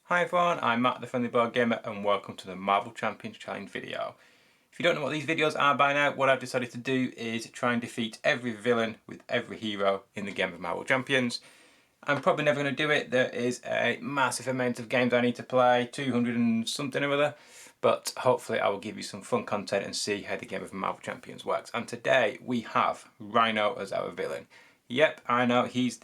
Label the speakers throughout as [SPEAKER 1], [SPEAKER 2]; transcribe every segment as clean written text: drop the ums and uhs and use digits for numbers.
[SPEAKER 1] Hi everyone, I'm Matt the Friendly Board Gamer and welcome to the Marvel Champions Challenge video. If you don't know what these videos are by now, what I've decided to do is try and defeat every villain with every hero in the game of Marvel Champions. I'm probably never going to do it, there is a massive amount of games I need to play, 200 and something or other, but hopefully I will give you some fun content and see how the game of Marvel Champions works. And today we have Rhino as our villain. Yep, I know, he's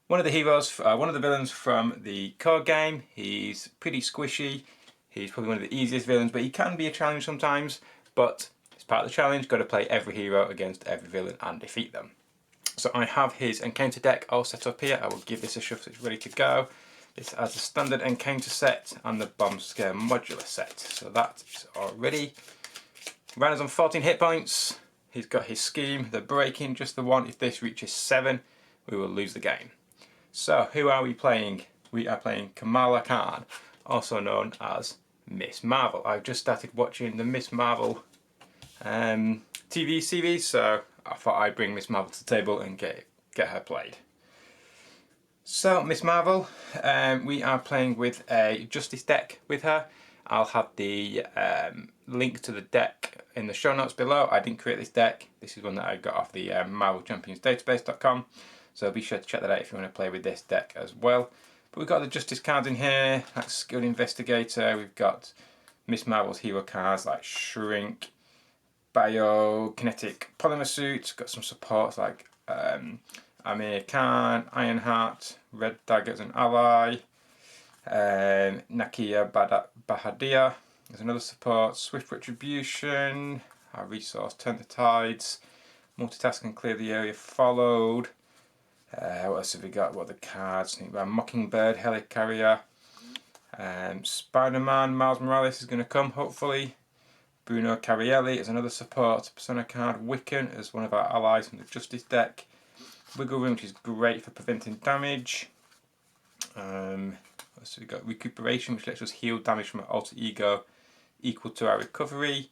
[SPEAKER 1] one of the heroes, one of the villains from the card game. He's pretty squishy. He's probably one of the easiest villains, but he can be a challenge sometimes. But it's part of the challenge. Got to play every hero against every villain and defeat them. So I have his encounter deck all set up here. I will give this a shuffle so it's ready to go. This has the standard encounter set and the bomb scare modular set. So that is all ready. Rhino's on 14 hit points. He's got his scheme, the breaking, just the one. If this reaches 7, we will lose the game. So, who are we playing? We are playing Kamala Khan, also known as Miss Marvel. I've just started watching the Miss Marvel TV series, so I thought I'd bring Miss Marvel to the table and get her played. So, Miss Marvel, we are playing with a Justice deck with her. I'll have the link to the deck in the show notes below. I didn't create this deck. This is one that I got off the MarvelChampionsDatabase.com. So be sure to check that out if you want to play with this deck as well. But we've got the Justice cards in here, like Skilled Investigator. We've got Miss Marvel's hero cards like Shrink, Biokinetic Polymer Suit. Got some supports like Amir Khan, Ironheart, Red Dagger as an ally, Nakia Bahadir as another support, Swift Retribution, our resource, Turn the Tides, Multitask and Clear the Area followed. What else have we got? What are the cards? Mockingbird, Helicarrier, Spider-Man, Miles Morales is going to come hopefully. Bruno Carielli is another support persona card. Wiccan as one of our allies from the Justice deck. Wiggle Room, which is great for preventing damage. So we've got Recuperation, which lets us heal damage from an alter ego equal to our recovery.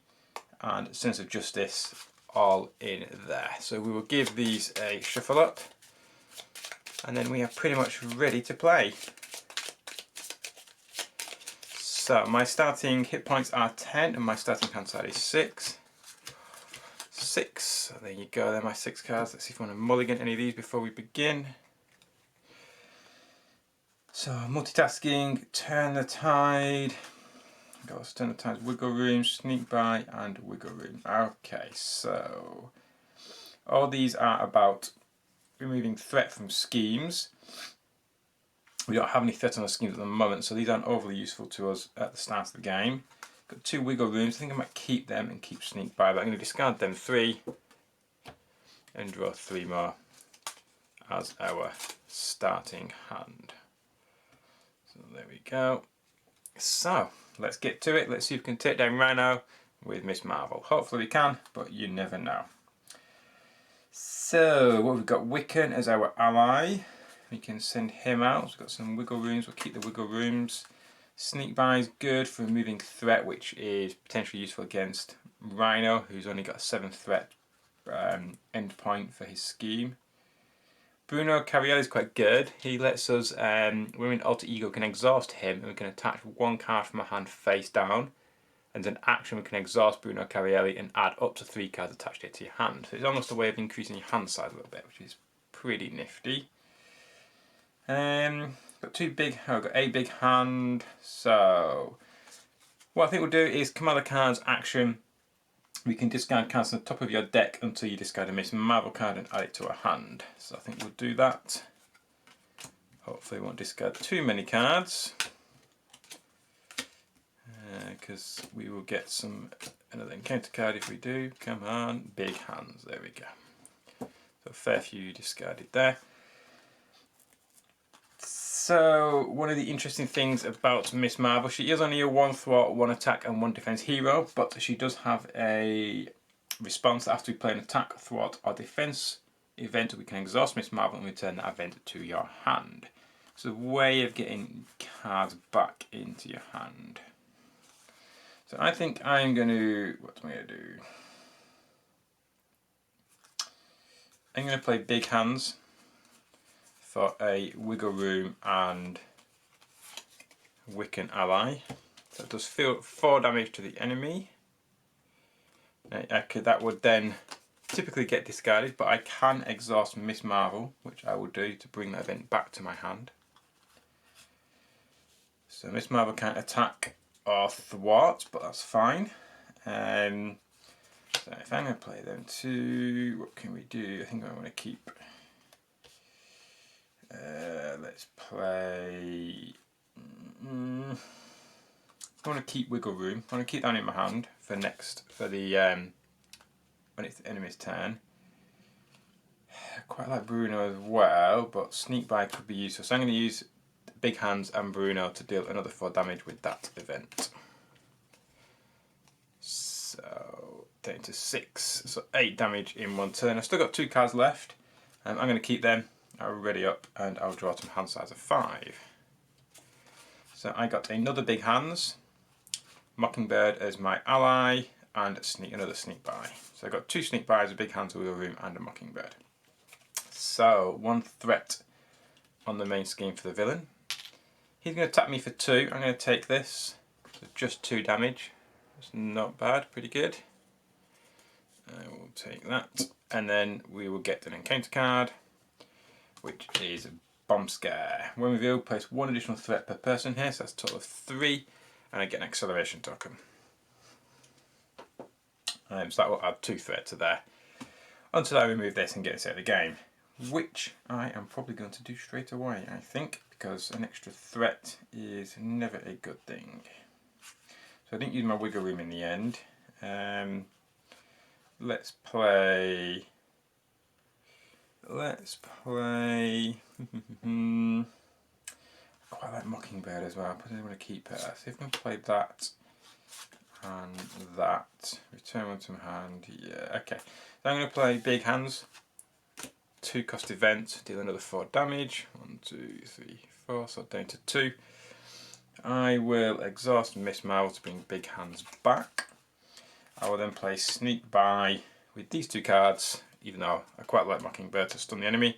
[SPEAKER 1] And Sense of Justice all in there. So we will give these a shuffle up. And then we are pretty much ready to play. So my starting hit points are 10 and my starting hand side is 6. 6, so there you go, they're my 6 cards. Let's see if I want to mulligan any of these before we begin. So multitasking, Turn the Tide. Got Turn the Tide's Wiggle Room, Sneak By and Wiggle Room. Okay, so all these are about removing threat from schemes. We don't have any threat on our schemes at the moment, so these aren't overly useful to us at the start of the game. Got 2 wiggle rooms. I think I might keep them and keep Sneak By, but I'm going to discard them 3 and draw 3 more as our starting hand. So there we go. So let's get to it. Let's see if we can take down Rhino with Miss Marvel. Hopefully we can, but you never know. So, what we've got, Wiccan as our ally. We can send him out. So we've got some wiggle rooms. We'll keep the wiggle rooms. Sneak By is good for removing threat, which is potentially useful against Rhino, who's only got a 7 threat end point for his scheme. Bruno Carielli is quite good. He lets us, when we're in alter ego, can exhaust him and we can attach 1 card from our hand face down. And an action, we can exhaust Bruno Carielli and add up to 3 cards attached to your hand. So it's almost a way of increasing your hand size a little bit, which is pretty nifty. Got 2 big, I've got a big hand. So what I think we'll do is Kamala Khan's action. We can discard cards on the top of your deck until you discard a Miss Marvel card and add it to a hand. So I think we'll do that. Hopefully we won't discard too many cards. Because we will get another encounter card if we do. Come on, big hands, there we go. So a fair few discarded there. So one of the interesting things about Miss Marvel, she is only a 1 thwart, 1 attack and 1 defense hero, but she does have a response after we play an attack, thwart or defense event. We can exhaust Miss Marvel and return that event to your hand. It's a way of getting cards back into your hand. So I think I'm going to, what am I going to do? I'm going to play big hands for a wiggle room and weaken ally. So it does 4 damage to the enemy. That would then typically get discarded, but I can exhaust Miss Marvel, which I will do to bring that event back to my hand. So Miss Marvel can't attack or thwart, but that's fine. So if I'm going to play them 2, what can we do? I think I want to keep. Let's play. I want to keep Wiggle Room. I want to keep that in my hand for the when it's the enemy's turn. I quite like Bruno as well, but Sneak Bite could be useful. So I'm going to use Big Hands and Bruno to deal another 4 damage with that event. So down to 6, so 8 damage in 1 turn. I've still got 2 cards left. I'm going to keep them. I'll ready up and I'll draw some hand size of 5. So I got another Big Hands, Mockingbird as my ally, and another Sneak Bite. So I got 2 Sneak Bites, a Big Hands, a Wheel Room, and a Mockingbird. So 1 threat on the main scheme for the villain. He's going to attack me for 2. I'm going to take this. So just 2 damage. It's not bad, pretty good. I will take that, and then we will get an encounter card, which is a Bomb Scare. When revealed, place 1 additional threat per person here, so that's a total of 3, and I get an acceleration token. So that will add 2 threat to there. Until I remove this and get it out of the game, which I am probably going to do straight away, I think, because an extra threat is never a good thing. So I didn't use my Wiggle Room in the end. Let's play. I quite like Mockingbird as well, but I don't want to keep her. So if I play that and that, return one to my hand. Yeah, okay. So I'm going to play Big Hands. 2 cost event, deal another 4 damage. 1, 2, 3, 4, so down to 2. I will exhaust Miss Marvel to bring Big Hands back. I will then play Sneak By with these 2 cards, even though I quite like Mockingbird to stun the enemy,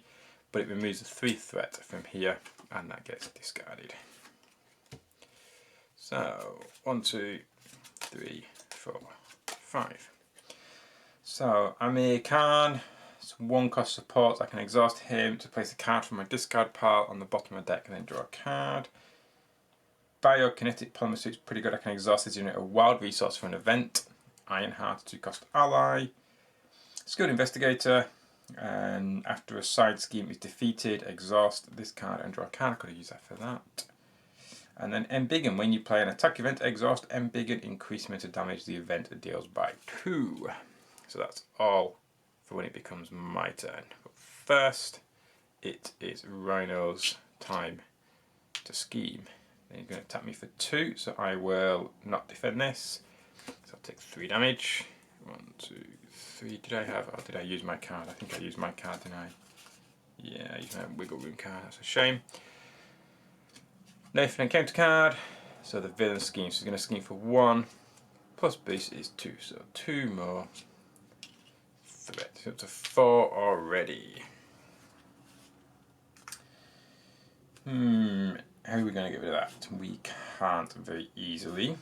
[SPEAKER 1] but it removes a 3 threat from here, and that gets discarded. So 1, 2, 3, 4, 5. So Amir Khan, it's 1 cost support. I can exhaust him to place a card from my discard pile on the bottom of the deck and then draw a card. Biokinetic Polymer Suit's pretty good. I can exhaust this unit a wild resource for an event. Ironheart, 2 cost ally. Skilled Investigator, and after a side scheme is defeated, exhaust this card and draw a card. I could have used that for that. And then Embiggen, when you play an attack event, exhaust Embiggen, increase the amount of damage the event deals by 2. So that's all for when it becomes my turn. But first, it is Rhino's time to scheme. Then he's going to attack me for 2, so I will not defend this. So I'll take 3 damage. 1, 2, 3. Did I use my card? I think I used my card, didn't I? Yeah, I used my Wiggle Room card. That's a shame. Nathan encounter card. So the villain scheme. So he's going to scheme for 1. Plus boost is 2. So 2 more threat. So up to 4 already. How are we going to get rid of that? We can't very easily.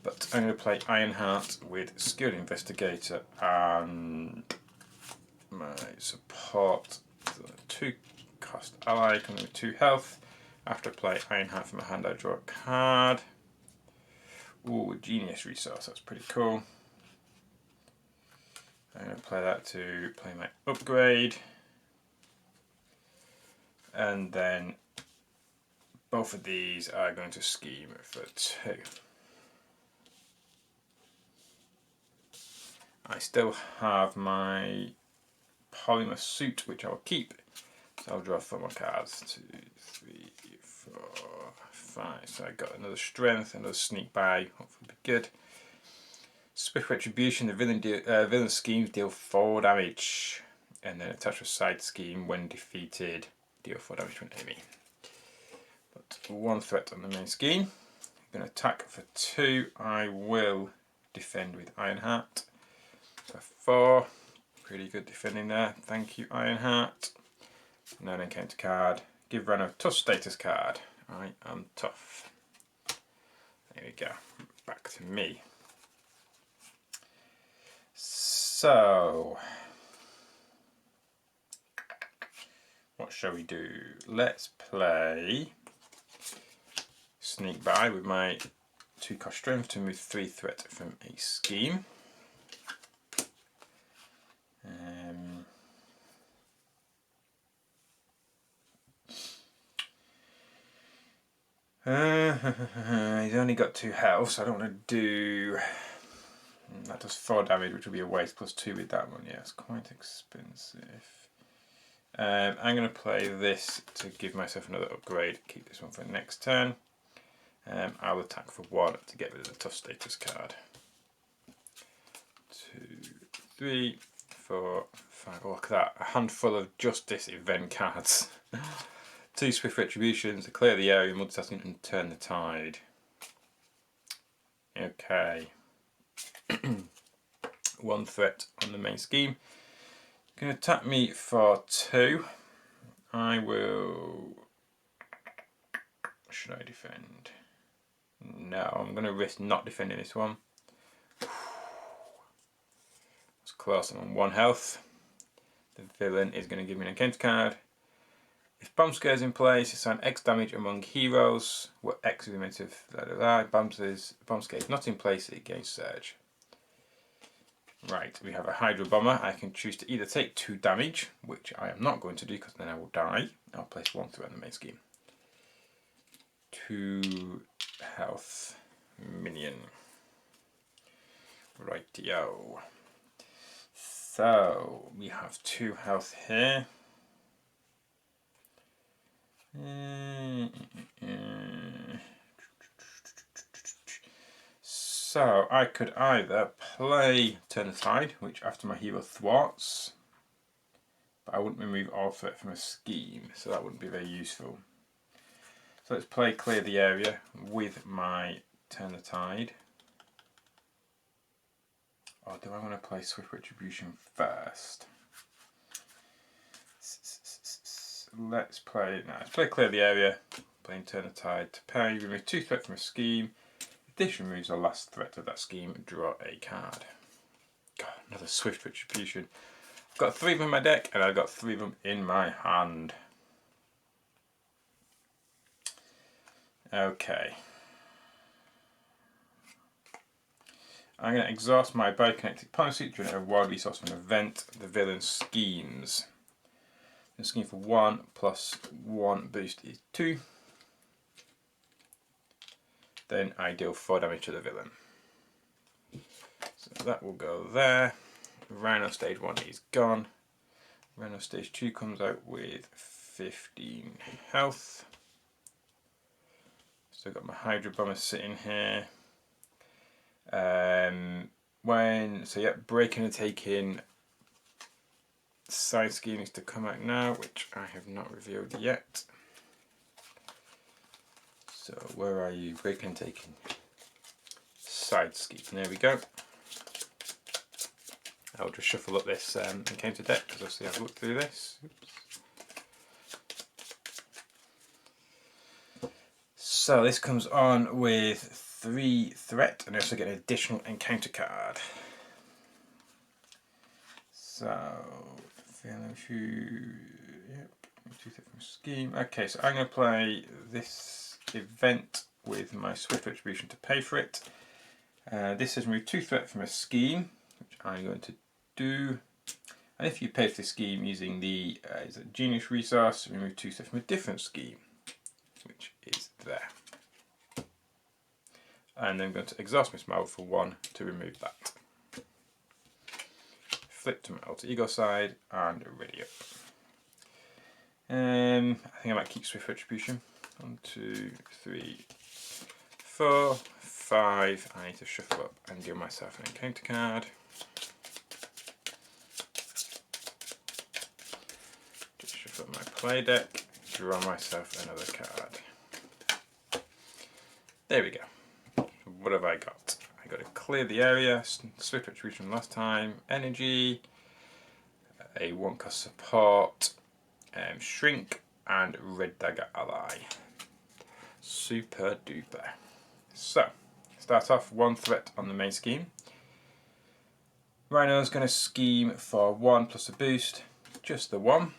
[SPEAKER 1] But I'm going to play Ironheart with Skilled Investigator and my support. So 2 cost ally coming with 2 health. After I play Ironheart from my hand, I draw a card. Ooh, Genius Resource, that's pretty cool. I'm going to play that to play my upgrade. And then both of these are going to scheme for 2. I still have my Polymer Suit, which I'll keep. So I'll draw 4 more cards. 2, 3, 4, 5. So I got another Strength, another Sneak By. Hopefully be good. Swift Retribution. The villain schemes deal 4 damage. And then attach a side scheme when defeated. Deal 4 damage to an enemy. But 1 threat on the main scheme. I'm going to attack for 2. I will defend with Ironheart. For 4. Pretty good defending there. Thank you, Ironheart. Now an encounter card. Give Rhino a tough status card. I am tough. There we go. Back to me. So, what shall we do? Let's play Sneak By with my 2 cost strength to remove 3 threat from a scheme. He's only got 2 health, so I don't want to do... That does 4 damage, which will be a waste, plus 2 with that one. Yeah, it's quite expensive. I'm going to play this to give myself another upgrade. Keep this one for next turn. I'll attack for 1 to get rid of the tough status card. 2, 3, 4, 5. Oh, look at that. A handful of Justice event cards. 2 Swift Retributions to clear the area, multitasking and turn the tide. Okay. 1 threat on the main scheme. Going to attack me for 2. I will... Should I defend? No, I'm going to risk not defending this one. It's close. I'm on 1 health. The villain is going to give me an encounter card. If bomb scare is in place, assign X damage among heroes. What X is limited to bomb scare is not in place, it gains surge. Right, we have a Hydro Bomber. I can choose to either take 2 damage, which I am not going to do because then I will die. I'll place 1 threat in the main scheme. 2 health minion. Rightio. So we have 2 health here. So I could either play Turn the Tide, which after my hero thwarts, but I wouldn't remove all threat from a scheme, so that wouldn't be very useful. So let's play Clear the Area with my Turn the Tide. Or do I want to play Swift Retribution first? Let's play Clear the Area, playing Turn the Tide to pay, remove 2 threat from a scheme. This removes the last threat of that scheme, draw a card. God, another Swift Retribution. I've got 3 of them in my deck and I've got 3 of them in my hand. Okay. I'm going to exhaust my Biokinetic Policy to generate a wild resource from an event, the villain schemes. The scheme for 1 plus 1 boost is 2. Then I deal 4 damage to the villain. So that will go there. Rhino stage 1 is gone. Rhino stage 2 comes out with 15 health. So I've got my Hydro Bomber sitting here. Breaking and taking side scheme is to come out now, which I have not revealed yet. So where are you? Breaking and taking side scheme. There we go. I'll just shuffle up this encounter deck because obviously I've looked through this. Oops. So this comes on with 3 threat and I also get an additional encounter card. So, yep, 2 threat from scheme. Okay, so I'm going to play this event with my Swift Retribution to pay for it. This has removed 2 threat from a scheme, which I'm going to do. And if you pay for the scheme using the Genius resource, remove 2 threat from a different scheme, which is there. And then I'm going to exhaust Miss Marvel for 1 to remove that. Flip to my alter ego side and ready up. I think I might keep Swift Retribution. 1, 2, 3, 4, 5. I need to shuffle up and give myself an encounter card. Just shuffle up my play deck, draw myself another card. There we go. What have I got? I got to clear the area, Swift Retribution last time, energy, a 1 cost support, shrink, and red dagger ally. Super duper. So, start off 1 threat on the main scheme. Rhino's going to scheme for 1 plus a boost, just the 1.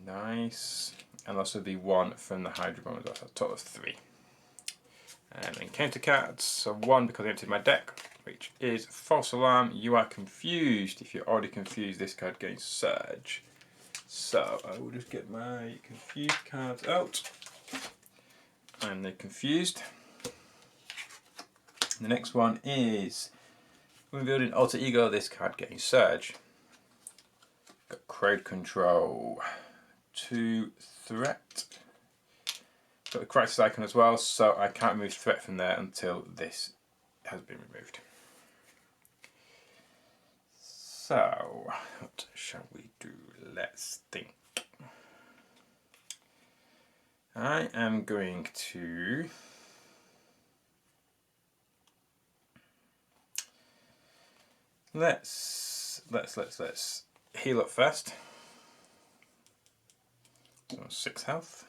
[SPEAKER 1] Nice. And also be 1 from the Hydro Bomber, that's a total of 3. And then counter cards, so 1 because I emptied my deck, which is False Alarm. You are confused. If you're already confused, this card gains Surge. So I will just get my confused cards out. And they're confused. The next one is, when building Alter Ego, this card gains Surge. Got Crowd Control, 2 threat. Got the Crisis icon as well, so I can't remove threat from there until this has been removed. So, what shall we do? Let's think. I am going to let's heal up first. So 6 health.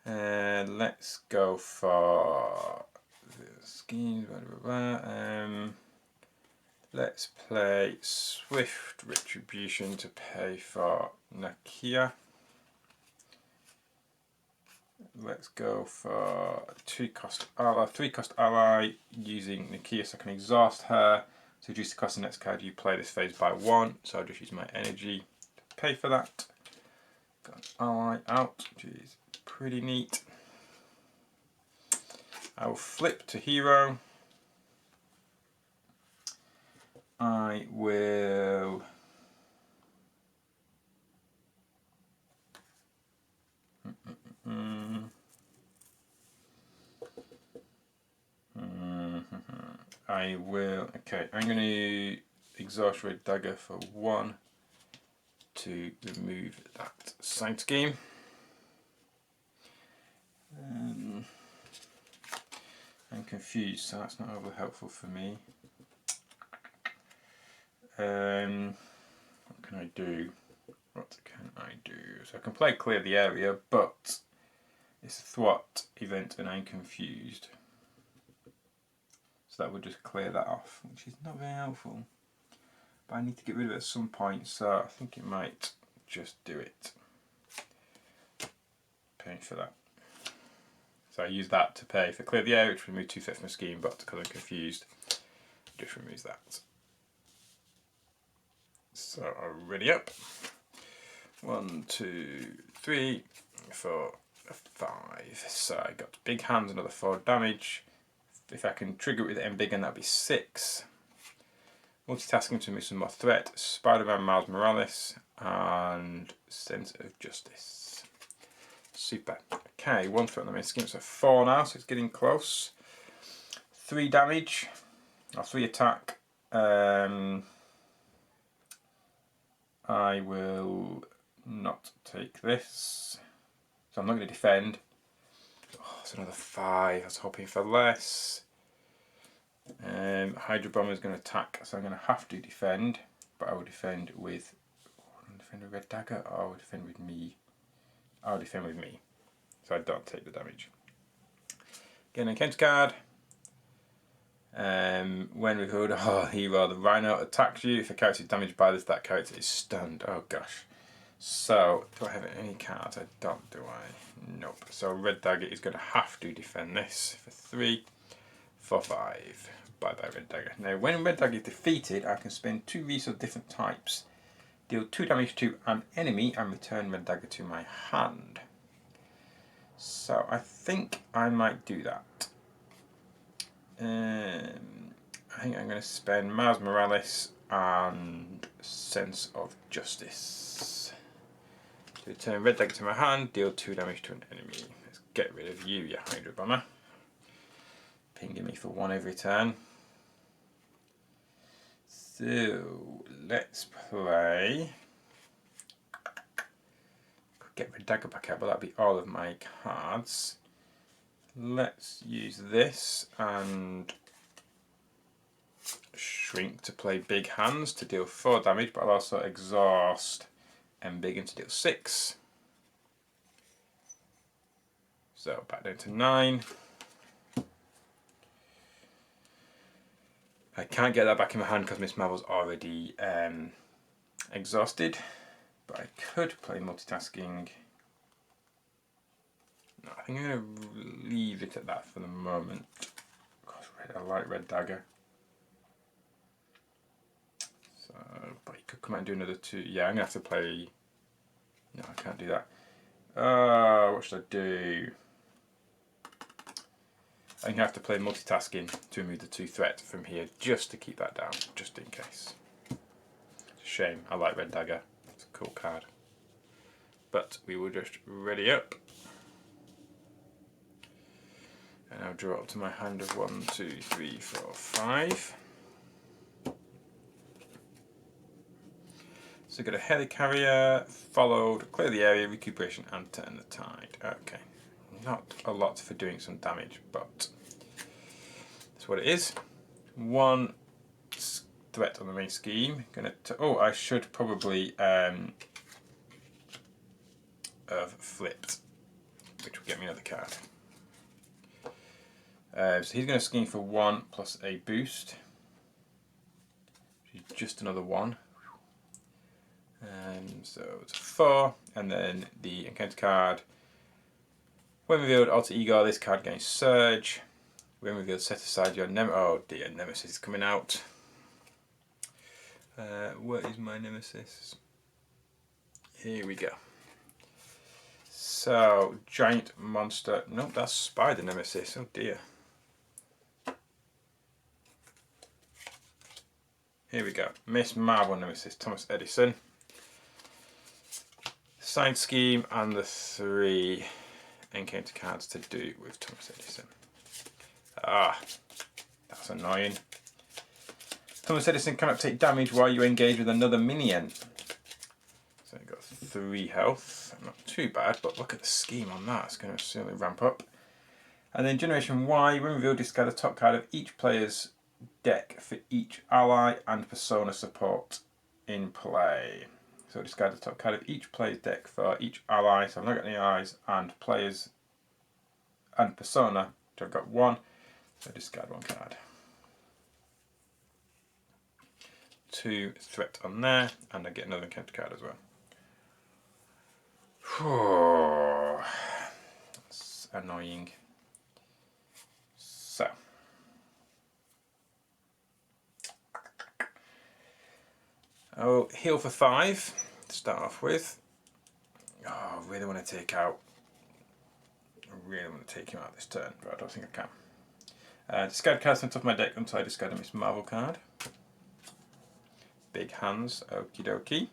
[SPEAKER 1] And let's go for the schemes. Let's play Swift Retribution to pay for Nakia. Let's go for 3 cost ally using Nakia so I can exhaust her to reduce the cost of the next card you play this phase by 1. So I'll just use my energy to pay for that. Got an ally out, which is pretty neat. I will flip to hero. I will okay, I'm going to exhaust Red Dagger for 1 to remove that side scheme. I'm confused, so that's not overly helpful for me. What can I do? So I can play Clear the Area, but it's a thwart event and I'm confused. So that would just clear that off, which is not very helpful. But I need to get rid of it at some point, so I think it might just do it. Paying for that. So I use that to pay for Clear the Area, which removes 2 threats from the scheme, but because I'm confused, it just removes that. So I'm ready up. 1, 2, 3, 4, 5. So I got big hands, another 4 damage. If I can trigger it with Embiggen, that'd be 6. Multitasking to remove some more threat. Spider-Man, Miles Morales, and Sense of Justice. Super. Okay, 1 threat on the main scheme, so 4 now, so it's getting close. 3 damage, or 3 attack. I will not take this, so I'm not going to defend. Oh, it's another 5, I was hoping for less. Hydro Bomber is going to attack, so I'm going to have to defend, but I will defend with, Red Dagger, or I will defend with me. I'll defend with me, so I don't take the damage. Again, a counter card. When recorded, hero, the Rhino attacks you. If a character is damaged by this, that character is stunned. Oh gosh. So, do I have any cards? I don't, do I? Nope. So Red Dagger is going to have to defend this for 3, 4, 5. Bye bye Red Dagger. Now when Red Dagger is defeated, I can spend 2 resources of different types, deal 2 damage to an enemy and return Red Dagger to my hand. So I think I might do that. I think I'm going to spend Miles Morales and Sense of Justice to return Red Dagger to my hand, deal 2 damage to an enemy. Let's get rid of you, you Hydro Bomber. Pinging me for 1 every turn. So let's play. Could get Red Dagger back out, but that'll be all of my cards. Let's use this and shrink to play Big Hands to deal 4 damage, but I'll also exhaust Embiggen to deal 6. So back down to 9. I can't get that back in my hand because Miss Marvel's already exhausted, but I could play multitasking. No, I think I'm going to leave it at that for the moment. Gosh, I like red dagger. So, but he could come out and do another 2. Yeah, I'm going to have to play... No, I can't do that. What should I do? I'm going to have to play multitasking to remove the 2 threat from here just to keep that down, just in case. It's a shame, I like red dagger. It's a cool card. But we will just ready up. And I'll draw up to my hand of 1, 2, 3, 4, 5. So got a helicarrier, followed, clear the area, recuperation, and turn the tide. Okay, not a lot for doing some damage, but that's what it is. 1 threat on the main scheme. Oh, I should probably have flipped, which will get me another card. So he's going to scheme for 1 plus a boost. Just another 1. So it's 4, and then the encounter card. When revealed, alter ego. This card gains surge. When revealed, set aside your oh dear, nemesis is coming out. Where is my nemesis? Here we go. So giant monster. Nope, that's spider nemesis. Oh dear. Here we go. Miss Marvel nemesis, Thomas Edison. Side scheme and the 3 encounter cards to do with Thomas Edison. Ah, that's annoying. Thomas Edison cannot take damage while you engage with another minion. So you've got 3 health. Not too bad, but look at the scheme on that. It's going to certainly ramp up. And then Generation Y, when revealed, discard the top card of each player's deck for each ally and persona support in play. So discard the top card of each player's deck for each ally. So I've not got any allies and players and persona. So I've got 1. So discard 1 card. 2 threat on there, and I get another encounter card as well. That's annoying. So. I'll heal for 5 to start off with. Oh, I really want to take out. I really want to take him out this turn, but I don't think I can. Discard cards on top of my deck until I discard a Miss Marvel card. Big hands, okie dokie.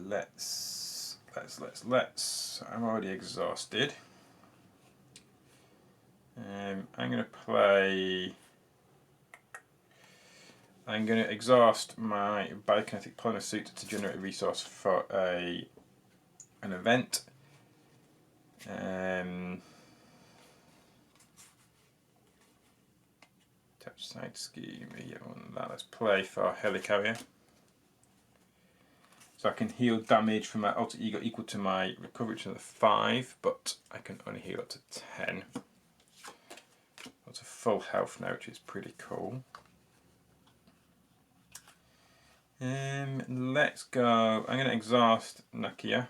[SPEAKER 1] Let's. I'm already exhausted. I'm going to play. I'm going to exhaust my biokinetic polymer suit to generate a resource for an event. Touch side scheme. Yeah, let's play for helicarrier. So I can heal damage from my alter ego equal to my recovery to the 5, but I can only heal up to 10. That's a full health now, which is pretty cool. Let's go. I'm going to exhaust Nakia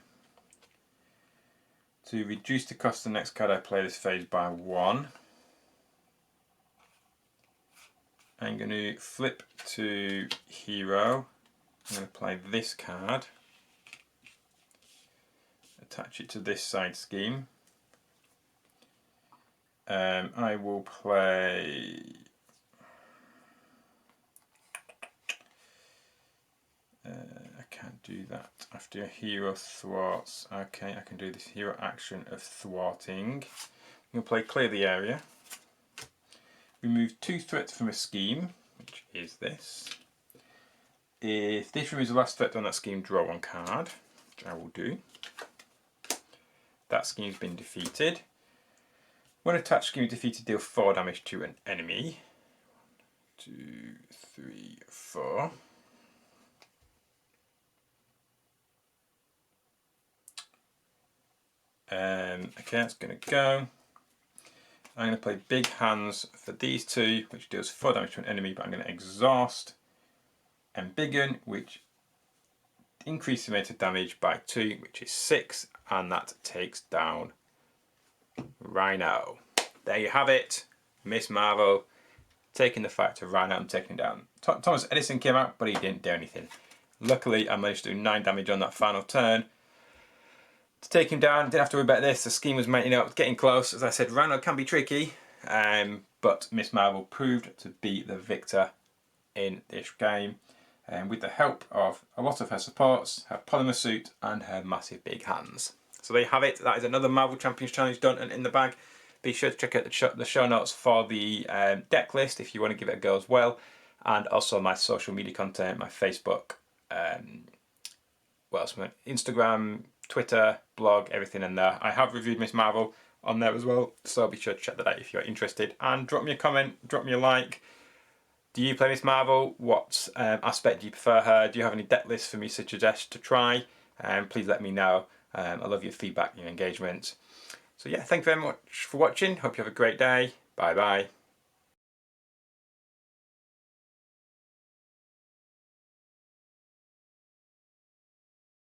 [SPEAKER 1] to reduce the cost of the next card I play this phase by 1. I'm going to flip to hero. I'm going to play this card, attach it to this side scheme. I will play. I can't do that after a hero thwarts. Okay, I can do this hero action of thwarting. I'm going to play clear the area. Remove 2 threats from a scheme, which is this. If this removes the last threat on that scheme, draw 1 card, which I will do. That scheme's been defeated. When attached scheme is defeated, deal 4 damage to an enemy. 1, 2, 3, 4. Okay, it's going to go. I'm going to play Big Hands for these two, which deals 4 damage to an enemy, but I'm going to exhaust Embiggen, which increases estimated damage by 2, which is 6, and that takes down Rhino. There you have it, Miss Marvel taking the fight to Rhino and taking him down. Thomas Edison came out, but he didn't do anything. Luckily, I managed to do 9 damage on that final turn to take him down. Didn't have to worry about this. The scheme was mounting up, getting close. As I said, Rhino can be tricky, but Miss Marvel proved to be the victor in this game, with the help of a lot of her supports, her polymer suit, and her massive big hands. So there you have it. That is another Marvel Champions Challenge done and in the bag. Be sure to check out the show notes for the deck list if you want to give it a go as well, and also my social media content, my Facebook, what else? My Instagram, Twitter, blog, everything in there. I have reviewed Miss Marvel on there as well, so be sure to check that out if you're interested. And drop me a comment, drop me a like. Do you play Miss Marvel? What aspect do you prefer her? Do you have any deck lists for me to suggest to try? Please let me know. I love your feedback, your engagement. So yeah, thank you very much for watching. Hope you have a great day. Bye bye.